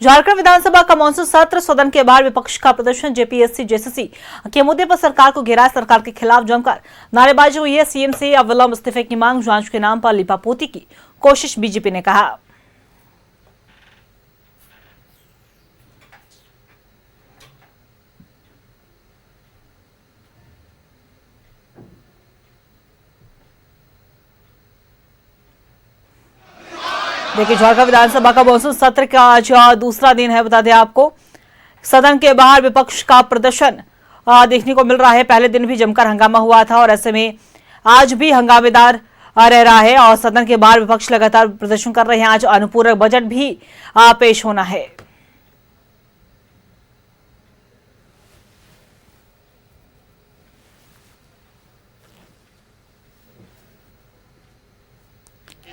झारखंड विधानसभा का मानसून सत्र, सदन के बाहर विपक्ष का प्रदर्शन, जेपीएससी जेसीसी के मुद्दे पर सरकार को घेरा, सरकार के खिलाफ जमकर नारेबाजी हुई है। सीएम से अविलंब इस्तीफे की मांग, जांच के नाम पर लिपापोती की कोशिश, बीजेपी ने कहा। देखिए, झारखंड विधानसभा का मानसून सत्र का आज दूसरा दिन है। बता दें आपको, सदन के बाहर विपक्ष का प्रदर्शन देखने को मिल रहा है। पहले दिन भी जमकर हंगामा हुआ था और ऐसे में आज भी हंगामेदार रह रहा है और सदन के बाहर विपक्ष लगातार प्रदर्शन कर रहे हैं। आज अनुपूरक बजट भी पेश होना है।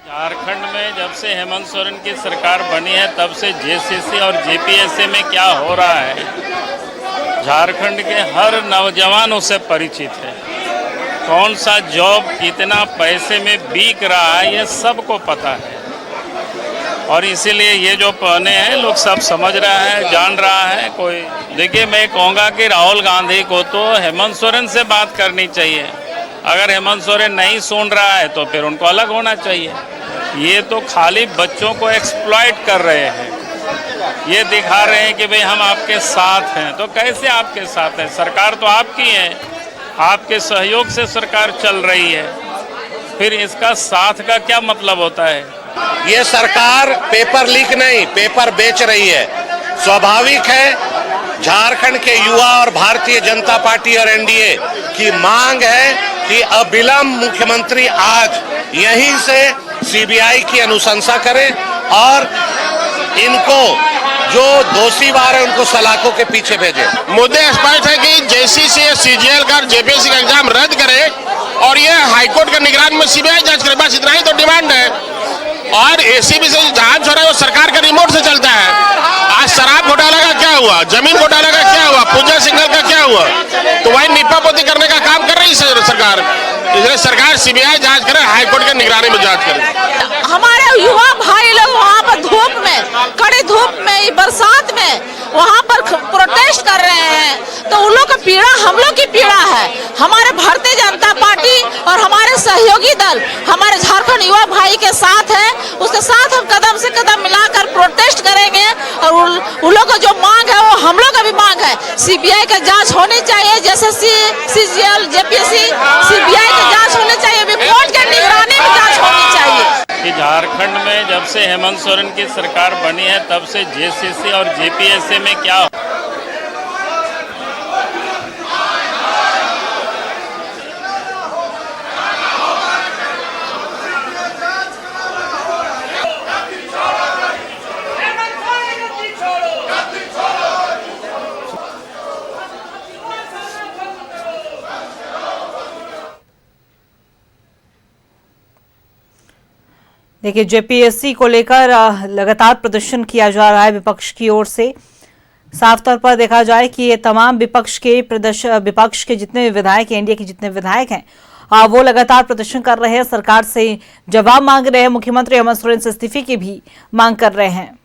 झारखंड में जब से हेमंत सोरेन की सरकार बनी है तब से जेसीसी और जेपीएससी में क्या हो रहा है, झारखंड के हर नौजवान उससे परिचित है। कौन सा जॉब कितना पैसे में बिक रहा है ये सबको पता है और इसीलिए ये जो पहने हैं लोग सब समझ रहा है, जान रहा है। कोई देखिए, मैं कहूँगा कि राहुल गांधी को तो हेमंत सोरेन से बात करनी चाहिए। अगर हेमंत सोरेन नहीं सुन रहा है तो फिर उनको अलग होना चाहिए। ये तो खाली बच्चों को एक्सप्लॉइट कर रहे हैं। ये दिखा रहे हैं कि भाई हम आपके साथ हैं। तो कैसे आपके साथ हैं? सरकार तो आपकी है, आपके सहयोग से सरकार चल रही है, फिर इसका साथ का क्या मतलब होता है? ये सरकार पेपर लीक नहीं, पेपर बेच रही है। स्वाभाविक है, झारखंड के युवा और भारतीय जनता पार्टी और एनडीए की मांग है कि अविलंब मुख्यमंत्री आज यहीं से सीबीआई की अनुशंसा करें और इनको जो दोषी वार है उनको सलाखों के पीछे भेजे। मुद्दे स्पष्ट है कि जेसीसी या सीजीएल का जेपीएससी का एग्जाम रद्द करे और ये हाईकोर्ट के निगरानी में सीबीआई जांच करे। बस इतना ही तो डिमांड है। और एसीबी से जांच हो रहा है वो सरकार के रिमोट से चलता है। आज शराब घोटाला का क्या हुआ, जमीन घोटाला का क्या हुआ, पूजा सिंघल का क्या हुआ, तो वही निपापोती करने का काम कर रही है सरकार। इसलिए सरकार सीबीआई जांच करे, हाईकोर्ट के निगरानी में जांच करे। हमारे युवा भाई लोग वहाँ पर धूप में, कड़ी धूप में, बरसात में वहाँ पर प्रोटेस्ट कर रहे हैं। तो उन लोग का पीड़ा हम लोग की पीड़ा है। हमारे भारतीय जनता पार्टी और हमारे सहयोगी दल हमारे झारखंड युवा भाई के साथ है। उसके साथ हम कदम से कदम मिलाकर प्रोटेस्ट करेंगे और उन लोग का जो मांग है वो हम लोग का भी मांग है। सीबीआई का जांच होनी चाहिए, जैसे सीजीएल जेपीएससी सीबीआई की जांच होनी चाहिए, कोर्ट के निगरानी में जांच होनी चाहिए। कि झारखंड में जब से हेमंत सोरेन की सरकार बनी है तब से जेसीसी और जेपीएससी में क्या देखिए, जेपीएससी को लेकर लगातार प्रदर्शन किया जा रहा है विपक्ष की ओर से। साफ तौर पर देखा जाए कि ये तमाम विपक्ष के जितने विधायक हैं, एनडीए के जितने विधायक हैं, वो लगातार प्रदर्शन कर रहे हैं, सरकार से जवाब मांग रहे हैं। मुख्यमंत्री हेमंत सोरेन से इस्तीफे की भी मांग कर रहे हैं।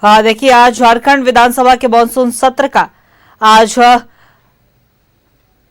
देखिए, आज झारखंड विधानसभा के मानसून सत्र का आज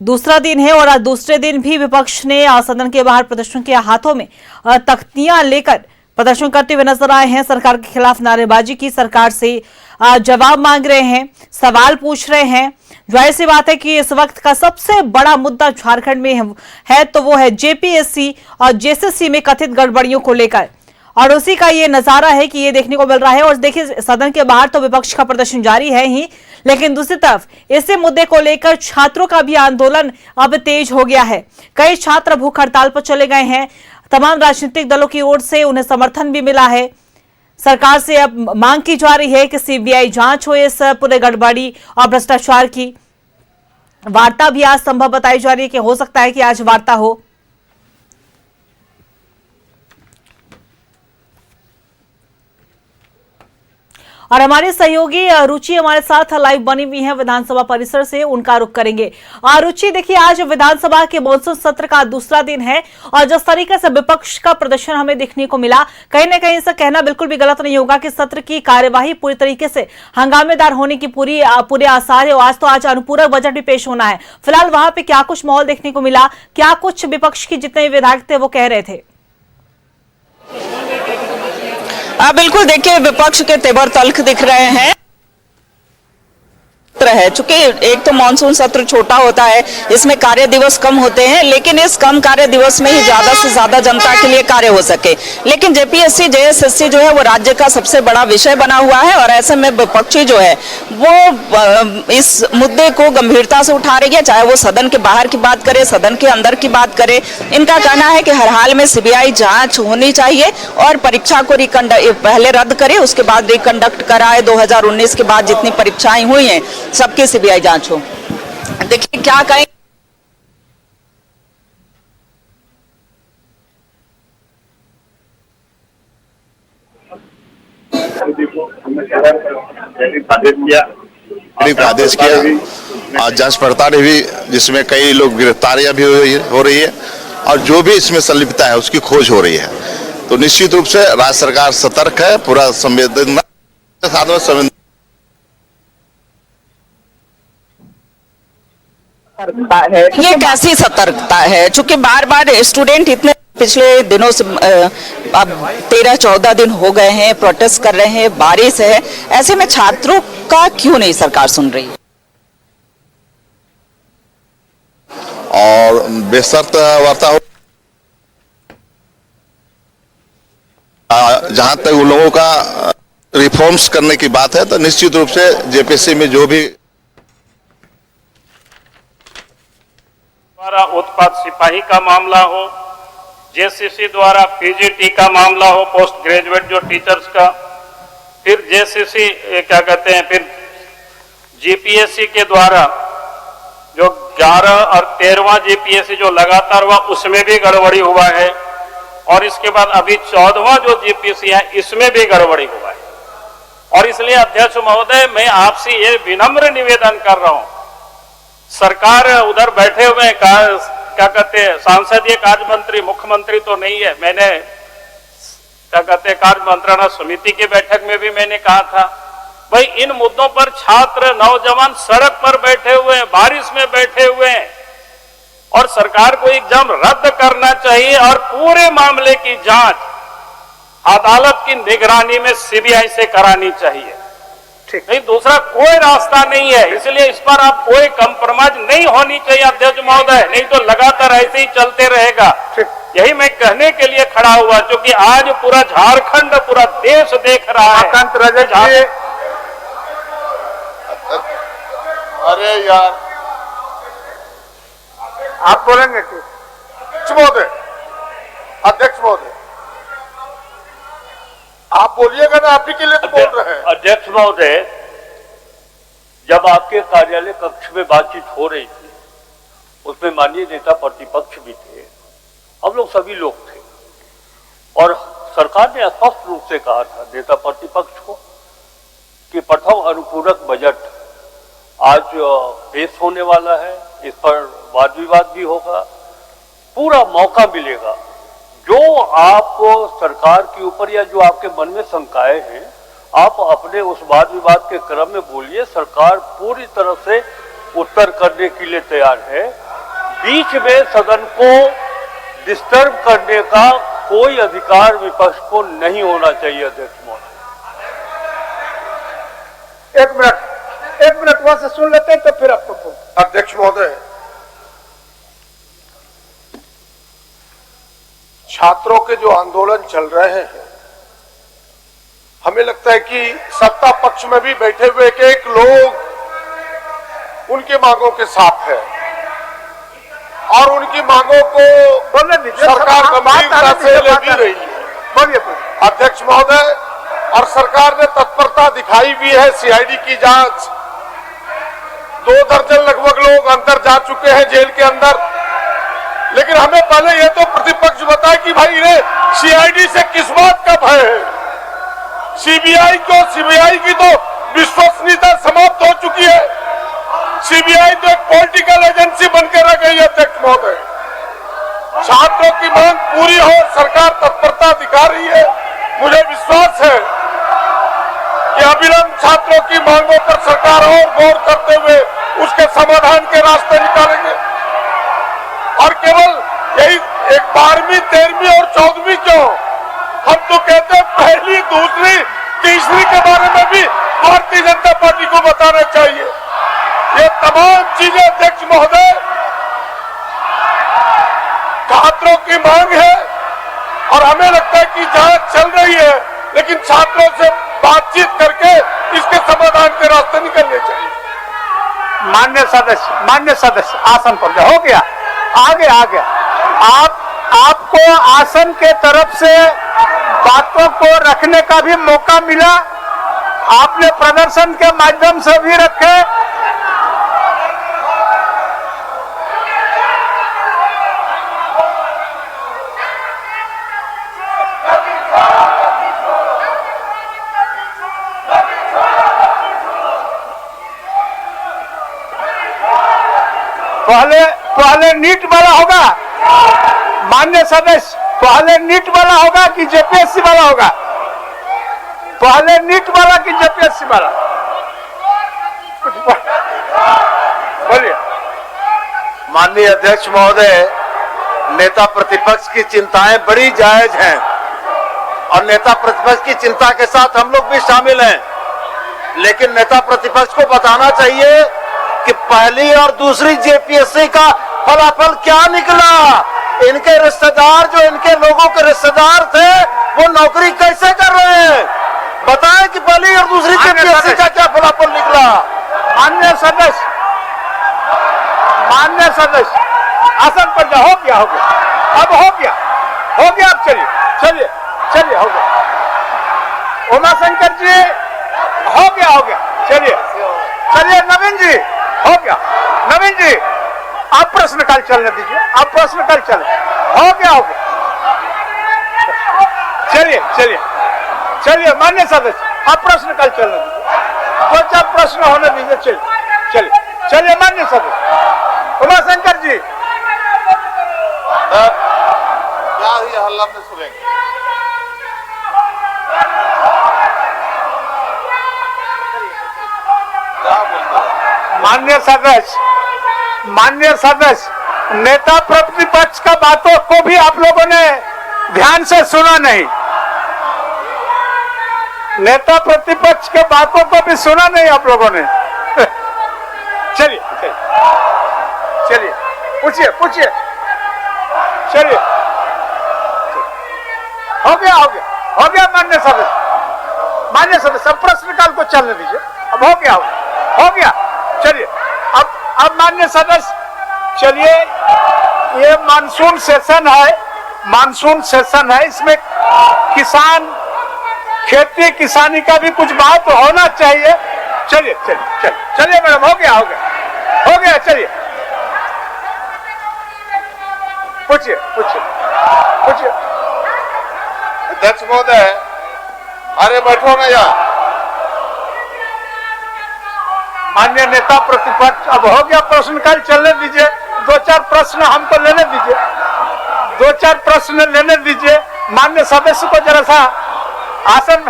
दूसरा दिन है और आज दूसरे दिन भी विपक्ष ने सदन के बाहर प्रदर्शन किया। हाथों में तख्तियां लेकर प्रदर्शन करते हुए नजर आए हैं। सरकार के खिलाफ नारेबाजी की, सरकार से जवाब मांग रहे हैं, सवाल पूछ रहे हैं। जाहिर सी बात है कि इस वक्त का सबसे बड़ा मुद्दा झारखंड में है तो वो है जेपीएससी और जेसीसी में कथित गड़बड़ियों को लेकर, और उसी का ये नजारा है कि ये देखने को मिल रहा है। और देखिए, सदन के बाहर तो विपक्ष का प्रदर्शन जारी है ही, लेकिन दूसरी तरफ इसी मुद्दे को लेकर छात्रों का भी आंदोलन अब तेज हो गया है। कई छात्र भूख हड़ताल पर चले गए हैं। तमाम राजनीतिक दलों की ओर से उन्हें समर्थन भी मिला है। सरकार से अब मांग की जा रही है कि सीबीआई जांच हो इस पूरे गड़बड़ी और भ्रष्टाचार की। वार्ता भी आज संभव बताई जा रही है कि हो सकता है कि आज वार्ता हो। और हमारे सहयोगी रुचि हमारे साथ लाइव बनी हुई है विधानसभा परिसर से, उनका रुख करेंगे। रुचि, देखिए आज विधानसभा के मॉनसून सत्र का दूसरा दिन है और जिस तरीके से विपक्ष का प्रदर्शन हमें देखने को मिला, कहीं ना कहीं इसे कहना बिल्कुल भी गलत नहीं होगा कि सत्र की कार्यवाही पूरी तरीके से हंगामेदार होने की पूरे आसार है। आज अनुपूरक बजट भी पेश होना है। फिलहाल वहां पे क्या कुछ माहौल देखने को मिला, क्या कुछ विपक्ष की जितने विधायक थे वो कह रहे थे? बिल्कुल, देखिए विपक्ष के तेवर तल्ख दिख रहे हैं है, चूंकि एक तो मानसून सत्र छोटा होता है, इसमें कार्य दिवस कम होते हैं, लेकिन इस कम कार्य दिवस में ही ज्यादा से ज्यादा जनता के लिए कार्य हो सके। लेकिन जेपीएससी जेएसएससी जो है वो राज्य का सबसे बड़ा विषय बना हुआ है और ऐसे में विपक्षी जो है वो इस मुद्दे को गंभीरता से उठा रही है, चाहे वो सदन के बाहर की बात करे, सदन के अंदर की बात करे। इनका कहना है कि हर हाल में सीबीआई जांच होनी चाहिए और परीक्षा को पहले रद्द करे, उसके बाद रिकंडक्ट कराए। 2019 के बाद जितनी परीक्षाएं हुई हैं सबकी सीबीआई जांच हो। देखिए क्या कहें, आदेश किया, आज जांच पड़ताल हुई जिसमें कई लोग गिरफ्तारियां भी हो रही है और जो भी इसमें संलिप्तता है उसकी खोज हो रही है। तो निश्चित रूप से राज्य सरकार सतर्क है, पूरा संवेदना ये कैसी सतर्कता है? चूंकि बार बार स्टूडेंट इतने पिछले दिनों से अब 13-14 दिन हो गए हैं प्रोटेस्ट कर रहे हैं, बारिश है, ऐसे में छात्रों का क्यों नहीं सरकार सुन रही? और बेशर्त वार्ता हो, जहां तक उन लोगों का रिफॉर्म्स करने की बात है तो निश्चित रूप से जेपीएससी में जो भी द्वारा उत्पाद सिपाही का मामला हो, जेसीसी द्वारा पीजीटी का मामला हो, पोस्ट ग्रेजुएट जो टीचर्स का, फिर जेसीसी क्या कहते हैं, फिर जीपीएससी के द्वारा जो 11 और 13वां जीपीएससी जो लगातार हुआ उसमें भी गड़बड़ी हुआ है और इसके बाद अभी 14वां जो जीपीएससी है इसमें भी गड़बड़ी हुआ है। और इसलिए अध्यक्ष महोदय मैं आपसे ये विनम्र निवेदन कर रहा हूं, सरकार उधर बैठे हुए क्या कहते हैं सांसदीय कार्य मंत्री, मुख्यमंत्री तो नहीं है। मैंने क्या कहते हैं कार्य मंत्रणा समिति की बैठक में भी मैंने कहा था भाई इन मुद्दों पर छात्र नौजवान सड़क पर बैठे हुए हैं, बारिश में बैठे हुए हैं और सरकार को एग्जाम रद्द करना चाहिए और पूरे मामले की जांच अदालत की निगरानी में सीबीआई से करानी चाहिए। नहीं, दूसरा कोई रास्ता नहीं है। इसलिए इस पर आप कोई कंप्रोमाइज नहीं होनी चाहिए अध्यक्ष महोदय, नहीं तो लगातार ऐसे ही चलते रहेगा। यही मैं कहने के लिए खड़ा हुआ, क्योंकि आज पूरा झारखंड, पूरा देश देख रहा है। अरे यार आप बोलेंगे कि अध्यक्ष महोदय आप बोलिएगा ना, आप ही के लिए तो बोल रहे हैं। अध्यक्ष महोदय, जब आपके कार्यालय कक्ष में बातचीत हो रही थी उसमें माननीय नेता प्रतिपक्ष भी थे, हम लोग सभी लोग थे और सरकार ने स्पष्ट रूप से कहा था नेता प्रतिपक्ष को कि प्रथम अनुपूरक बजट आज पेश होने वाला है, इस पर वाद विवाद भी होगा, पूरा मौका मिलेगा। जो आपको सरकार के ऊपर या जो आपके मन में शंकाएं हैं आप अपने उस वाद विवाद के क्रम में बोलिए, सरकार पूरी तरह से उत्तर करने के लिए तैयार है। बीच में सदन को डिस्टर्ब करने का कोई अधिकार विपक्ष को नहीं होना चाहिए। अध्यक्ष महोदय, एक मिनट वहां से सुन लेते हैं तो फिर आपको। अध्यक्ष महोदय, छात्रों के जो आंदोलन चल रहे हैं, हमें लगता है कि सत्ता पक्ष में भी बैठे हुए एक लोग उनकी मांगों के साथ है और उनकी मांगों को सरकार गंभीरता से ले भी रही है। अध्यक्ष महोदय, और सरकार ने तत्परता दिखाई भी है। सीआईडी की जांच, 2 दर्जन लगभग लोग अंदर जा चुके हैं जेल के अंदर। लेकिन हमें पहले यह तो प्रतिपक्ष बताए कि भाई इन्हें सीआईडी से किस बात का भय है। सीबीआई की तो विश्वसनीयता समाप्त हो चुकी है। सीबीआई तो एक पॉलिटिकल एजेंसी बनकर रह गई है। अध्यक्ष महोदय, छात्रों की मांग पूरी हो, सरकार तत्परता दिखा रही है। मुझे विश्वास है कि अविलंब छात्रों की मांगों पर सरकार और गौर करते हुए उसके समाधान के रास्ते निकालेंगे। और केवल यही एक 12वीं, 13वीं और 14वीं क्यों, हम तो कहते हैं पहली, दूसरी, तीसरी के बारे में भी भारतीय जनता पार्टी को बताना चाहिए। ये तमाम चीजें अध्यक्ष महोदय छात्रों की मांग है और हमें लगता है कि जांच चल रही है, लेकिन छात्रों से बातचीत करके इसके समाधान के रास्ते निकलने चाहिए। मान्य सदस्य आसन पर हो गया, आगे आपको आसन के तरफ से बातों को रखने का भी मौका मिला। आपने प्रदर्शन के माध्यम से भी रखे। पहले नीट वाला होगा मान्य सदस्य, पहले नीट वाला होगा कि जेपीएससी वाला होगा? पहले नीट वाला कि जेपीएससी वाला? बोलिए। माननीय अध्यक्ष महोदय, नेता प्रतिपक्ष की चिंताएं बड़ी जायज हैं और नेता प्रतिपक्ष की चिंता के साथ हम लोग भी शामिल हैं, लेकिन नेता प्रतिपक्ष को बताना चाहिए कि पहली और दूसरी जेपीएससी का फलाफल क्या निकला। इनके रिश्तेदार, जो इनके लोगों के रिश्तेदार थे, वो नौकरी कैसे कर रहे हैं? बताएं कि पहली और दूसरी जेपीएससी का क्या फलाफल निकला। मान्य सदस्य आसन पर जा। हो गया, अब हो गया। अब चलिए हो गया। उमाशंकर जी, हो गया। चलिए नवीन जी, हो गया। नवीन जी, आप प्रश्नकाल चलने दीजिए। हो गया। चलिए मान्य सदस्य, आप प्रश्नकाल चलने दीजिए। 2-4 प्रश्न होने दीजिए। चलिए मान्य सदस्य। उमाशंकर जी, क्या हुई हल्ला में सुनेंगे? मान्य सदस्य, नेता प्रतिपक्ष का बातों को भी आप लोगों ने ध्यान से सुना नहीं। नेता प्रतिपक्ष के बातों को भी सुना नहीं आप लोगों ने। चलिए पूछिए। चलिए, हो गया मान्य सदस्य। अब प्रश्नकाल को चलने दीजिए। अब हो गया। चलिए, अब मान्य सदस्य, चलिए, ये मानसून सेशन है। इसमें खेती किसानी का भी कुछ बात होना चाहिए। चलिए मैडम, हो गया। चलिए, पूछिए। अध्यक्ष महोदय, अरे बैठो ना यार। मान्य नेता प्रतिपक्ष, अब हो गया, प्रश्नकाल चलने दीजिए। 2-4 प्रश्न हमको लेने दीजिए। 2-4 प्रश्न लेने दीजिए। मान्य सदस्य को जरा सा आसन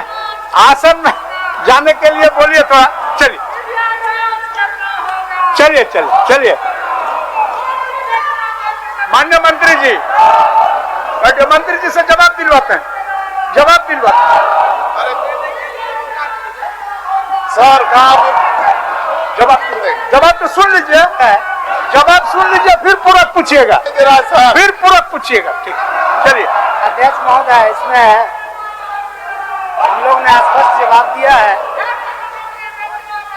में जाने के लिए बोलिए थोड़ा। चलिए। मान्य मंत्री जी, मंत्री जी से जवाब दिलवाते हैं। सर, जवाब तो सुन लीजिए। फिर पूरा पूछिएगा। ठीक, चलिए। अध्यक्ष महोदय, इसमें हम लोग ने स्पष्ट जवाब दिया है।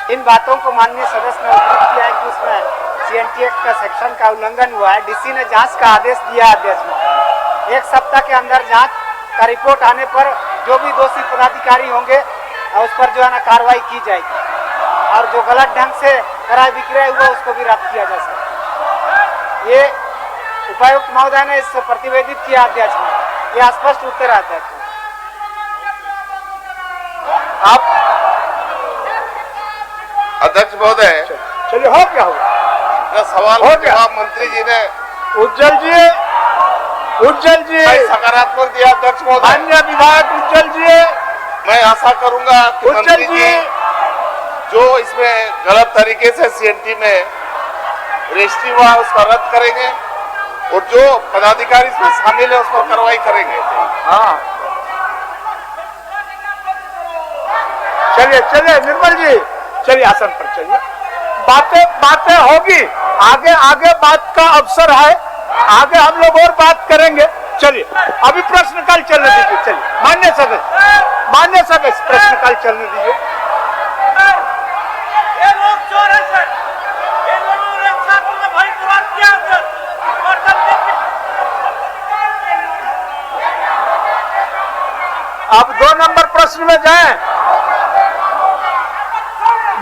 इन बातों को माननीय सदस्य ने उल्लेख किया है कि उसमें सीएनटी एक्ट का सेक्शन का उल्लंघन हुआ है। डीसी ने जांच का आदेश दिया है। अध्यक्ष महोदय, 1 सप्ताह के अंदर जांच का रिपोर्ट आने पर जो भी दोषी पदाधिकारी होंगे उस पर जो है ना कार्रवाई की जाएगी, और जो गलत ढंग से करार विक्रय हुआ उसको भी रद्द किया जा सकता। ये उपायुक्त महोदय ने इस प्रतिवेदित किया अध्यक्ष ने, ये स्पष्ट उत्तर है अध्यक्ष। आप अध्यक्ष महोदय, चलिए हो क्या होगा, सवाल हो का गया। जवाब मंत्री जी ने उज्जवल जी सकारात्मक दिया। अध्यक्ष महोदय, माननीय विधायक उज्जवल जी, मैं आशा करूंगा कि उज्जवल मंत्री जी जी जो इसमें गलत तरीके से सीएनटी में रजिस्ट्री हुआ है उसका रद्द करेंगे, और जो पदाधिकारी इसमें शामिल है उस पर कार्रवाई करेंगे। हाँ चलिए चलिए निर्मल जी, चलिए आसन पर चलिए, बातें होगी, आगे बात का अवसर है, आगे हम लोग और बात करेंगे। चलिए अभी प्रश्नकाल चलने दीजिए, चलिए मान्य सदस्य प्रश्नकाल चलने दीजिए। अब 2 नंबर प्रश्न में जाएं।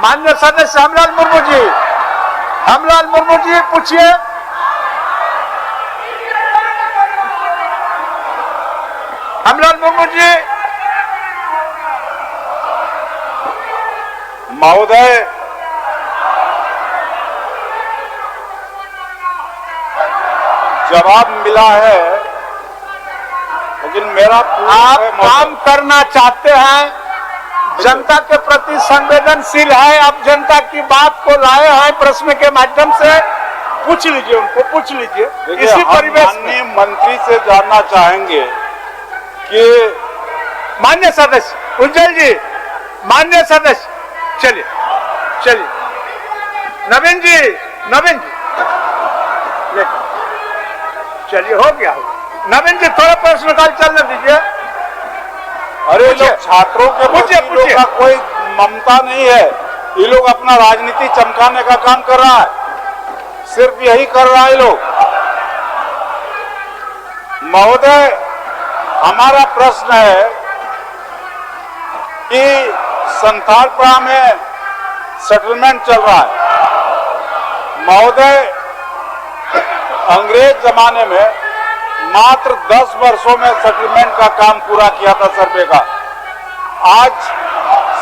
माननीय सदस्य हमलाल मुर्मू जी पूछिए। हमलाल मुर्मू जी। महोदय, जवाब मिला है, लेकिन मेरा आप काम करना चाहते हैं, जनता के प्रति संवेदनशील है, आप जनता की बात को लाए हैं प्रश्न के माध्यम से, पूछ लीजिए, उनको पूछ लीजिए। इसी परिवेश माननीय मंत्री से जानना चाहेंगे कि मान्य सदस्य उज्जवल जी, मान्य सदस्य, चलिए नवीन जी चलिए हो गया। नवीन जी थोड़ा प्रश्नकाल चलने दीजिए। अरे लोग छात्रों के प्रति का कोई ममता नहीं है, ये लोग अपना राजनीति चमकाने का काम कर रहा है, सिर्फ यही कर रहा है लोग। महोदय, हमारा प्रश्न है कि संथालपुरा में सेटलमेंट चल रहा है। महोदय, अंग्रेज जमाने में मात्र 10 वर्षों में सेटलमेंट का काम पूरा किया था सर्वे का। आज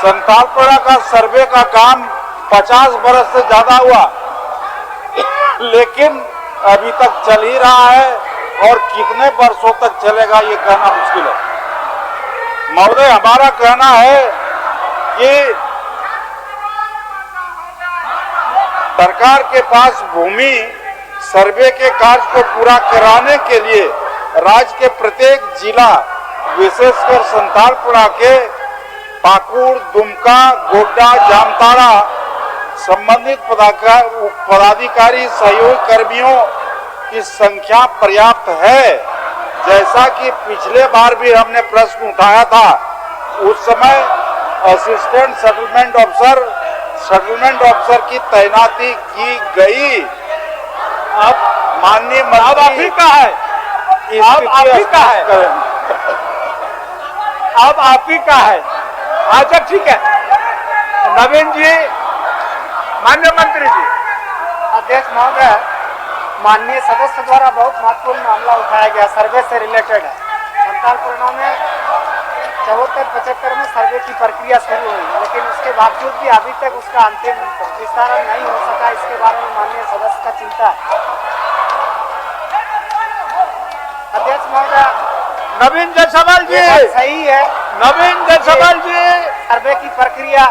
संथालपुरा का सर्वे का काम 50 वर्ष से ज्यादा हुआ, लेकिन अभी तक चल ही रहा है, और कितने वर्षों तक चलेगा ये कहना मुश्किल है। महोदय, हमारा कहना है कि सरकार के पास भूमि सर्वे के कार्य को पूरा कराने के लिए राज्य के प्रत्येक जिला, विशेषकर संथालपुरा के पाकुड़, दुमका, गोड्डा, जामताड़ा संबंधित पदाधिकारी सहयोग कर्मियों की संख्या पर्याप्त है। जैसा कि पिछले बार भी हमने प्रश्न उठाया था, उस समय असिस्टेंट सेटलमेंट ऑफिसर की तैनाती की गई। अब माननीय मंत्री, अब आप ही का है, अब आप ही का है, अब आप ही का है। अच्छा ठीक है नवीन जी। माननीय मंत्री जी। अध्यक्ष महोदय, माननीय सदस्य द्वारा बहुत महत्वपूर्ण मामला उठाया गया, सर्वे से रिलेटेड है। संथालपुरा में 74-75 में सर्वे की प्रक्रिया शुरू हुई, लेकिन उसके बावजूद भी अभी तक उसका अंतिम विस्तारण नहीं हो सका। इसके बारे में माननीय सदस्य का चिंता है। अध्यक्ष महोदय, नवीन जायसवाल जी, सही है। नवीन जायसवाल जी, सर्वे की प्रक्रिया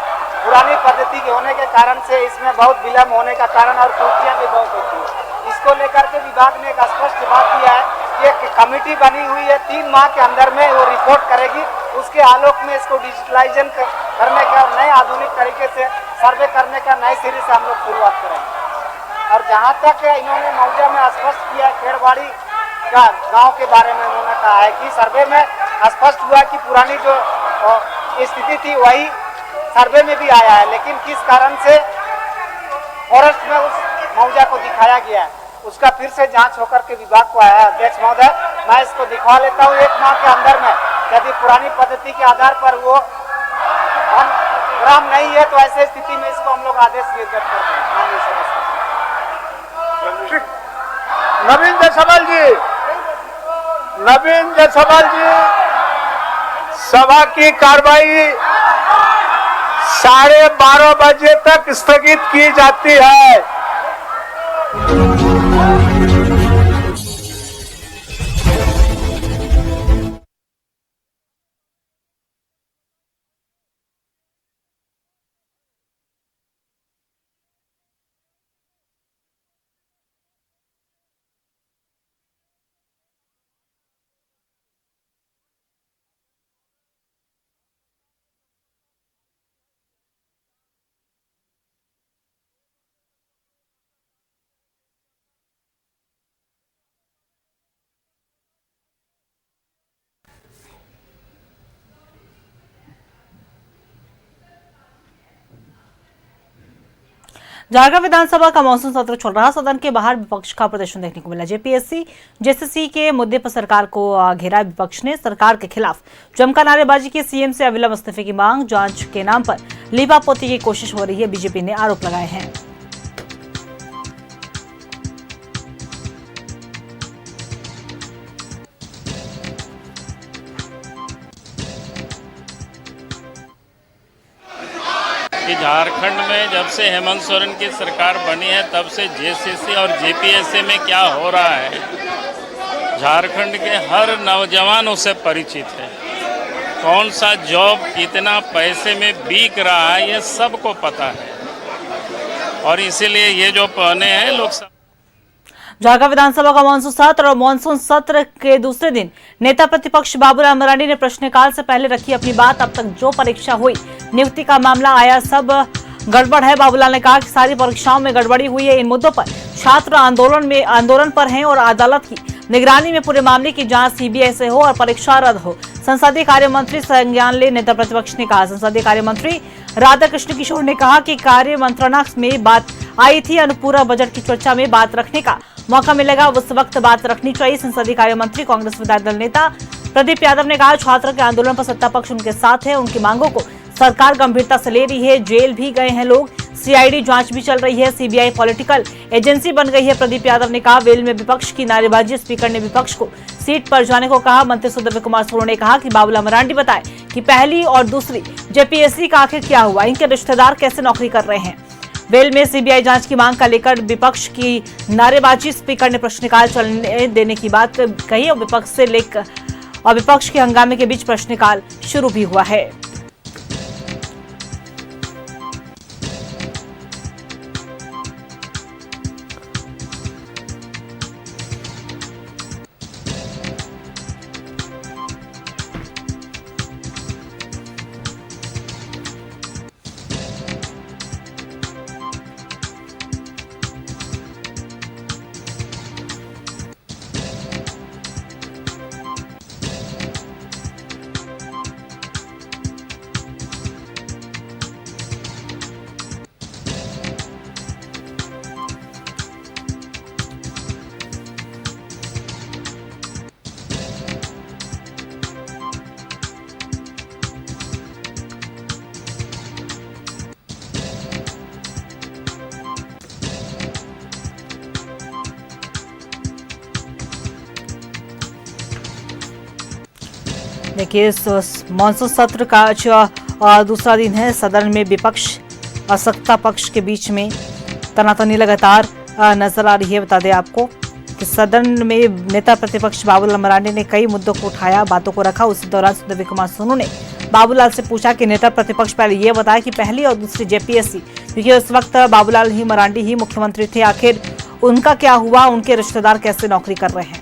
पुरानी पद्धति के होने के कारण से इसमें बहुत विलम्ब होने का कारण और त्रुटियां भी बहुत होती है। इसको लेकर के विभाग ने एक स्पष्ट जवाब दिया है कि एक कमेटी बनी हुई है, 3 माह के अंदर में वो रिपोर्ट करेगी। उसके आलोक में इसको डिजिटलाइजेशन करने का और नए आधुनिक तरीके से सर्वे करने का नए सिरे से हम लोग शुरुआत करेंगे। और जहाँ तक इन्होंने मौजा में स्पष्ट किया खेड़बाड़ी का गांव के बारे में, उन्होंने कहा है कि सर्वे में स्पष्ट हुआ कि पुरानी जो स्थिति थी वही सर्वे में भी आया है, लेकिन किस कारण से फॉरेस्ट में उस मौजा को दिखाया गया है, उसका फिर से जांच होकर के विभाग को आया है। अध्यक्ष महोदय, मैं इसको दिखवा लेता हूँ। 1 माह के अंदर में यदि पुरानी पद्धति के आधार पर वो ग्राम नहीं है तो ऐसे स्थिति में इसको हम लोग आदेश निर्गत करते हैं। माननीय सदस्य नवीन जायसवाल जी, सभा की कार्रवाई 12:30 बजे तक स्थगित की जाती है। झारखंड विधानसभा का मॉनसून सत्र चल रहा। सदन के बाहर विपक्ष का प्रदर्शन देखने को मिला। जेपीएससी जेसीसी के मुद्दे पर सरकार को घेरा। विपक्ष ने सरकार के खिलाफ जमकर नारेबाजी की। सीएम से अविलंब इस्तीफे की मांग। जांच के नाम पर लीपापोती की कोशिश हो रही है, बीजेपी ने आरोप लगाए हैं। कि झारखंड में जब से हेमंत सोरेन की सरकार बनी है तब से जेसीसी और जेपीएससी में क्या हो रहा है, झारखंड के हर नौजवान उससे परिचित है। कौन सा जॉब कितना पैसे में बिक रहा है ये सबको पता है और इसीलिए ये जो पहने हैं लोग। झारखंड विधानसभा का मॉनसून सत्र और मॉनसून सत्र के दूसरे दिन नेता प्रतिपक्ष बाबूलाल मरांडी ने प्रश्नकाल से पहले रखी अपनी बात। अब तक जो परीक्षा हुई, नियुक्ति का मामला आया, सब गड़बड़ है। बाबूलाल ने कहा कि सारी परीक्षाओं में गड़बड़ी हुई है। इन मुद्दों पर छात्र आंदोलन पर हैं और अदालत की निगरानी में पूरे मामले की जांच सीबीआई से हो और परीक्षा रद्द हो। संसदीय कार्य मंत्री संज्ञान ले, नेता प्रतिपक्ष ने कहा। संसदीय कार्य मंत्री राधाकृष्ण किशोर ने कहा कि कार्य मंत्रणा में बात आई थी, अनुपूरक बजट की चर्चा में बात रखने का मौका मिलेगा, उस वक्त बात रखनी चाहिए। संसदीय कार्य मंत्री कांग्रेस विधायक दल नेता प्रदीप यादव ने कहा, छात्र के आंदोलन पर सत्ता पक्ष उनके साथ है, उनकी मांगों को सरकार गंभीरता से ले रही है। जेल भी गए हैं लोग, सीआईडी जांच भी चल रही है, सीबीआई पॉलिटिकल एजेंसी बन गई है। प्रदीप यादव ने कहा, वेल में विपक्ष की नारेबाजी। स्पीकर ने विपक्ष को सीट पर जाने को कहा। मंत्री सुदर्शन कुमार सोनू ने कहा कि बाबूलाल मरांडी बताए कि पहली और दूसरी जेपीएससी का आखिर क्या हुआ, इनके रिश्तेदार कैसे नौकरी कर रहे हैं। वेल में सीबीआई जांच की मांग का लेकर विपक्ष की नारेबाजी। स्पीकर ने प्रश्नकाल चलने देने की बात कही और विपक्ष के हंगामे के बीच प्रश्नकाल शुरू भी हुआ है। देखिए, मॉनसून सत्र का आज दूसरा दिन है। सदन में विपक्ष और सत्ता पक्ष के बीच में तनातनी लगातार नजर आ रही है। बता दें आपको कि सदन में नेता प्रतिपक्ष बाबूलाल मरांडी ने कई मुद्दों को उठाया, बातों को रखा। उसी दौरान सुदर्शन कुमार सोनू ने बाबूलाल से पूछा कि नेता प्रतिपक्ष पहले ये बताया कि पहली और दूसरी जेपीएससी, क्योंकि उस वक्त बाबूलाल ही मरांडी ही मुख्यमंत्री थे, आखिर उनका क्या हुआ, उनके रिश्तेदार कैसे नौकरी कर रहे हैं।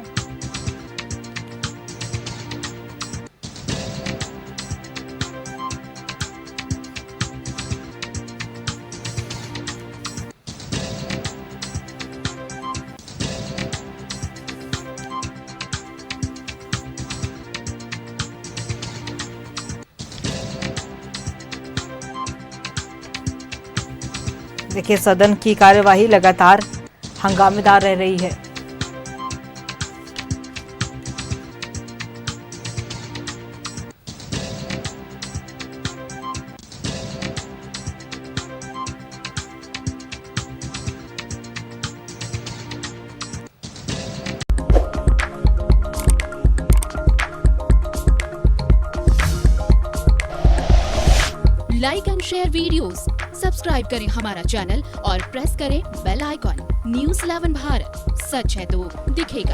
देखिए, सदन की कार्यवाही लगातार हंगामेदार रह रही है। Like and share videos, subscribe करें हमारा चैनल और प्रेस करें बेल आइकॉन। News 11 भारत, सच है तो दिखेगा।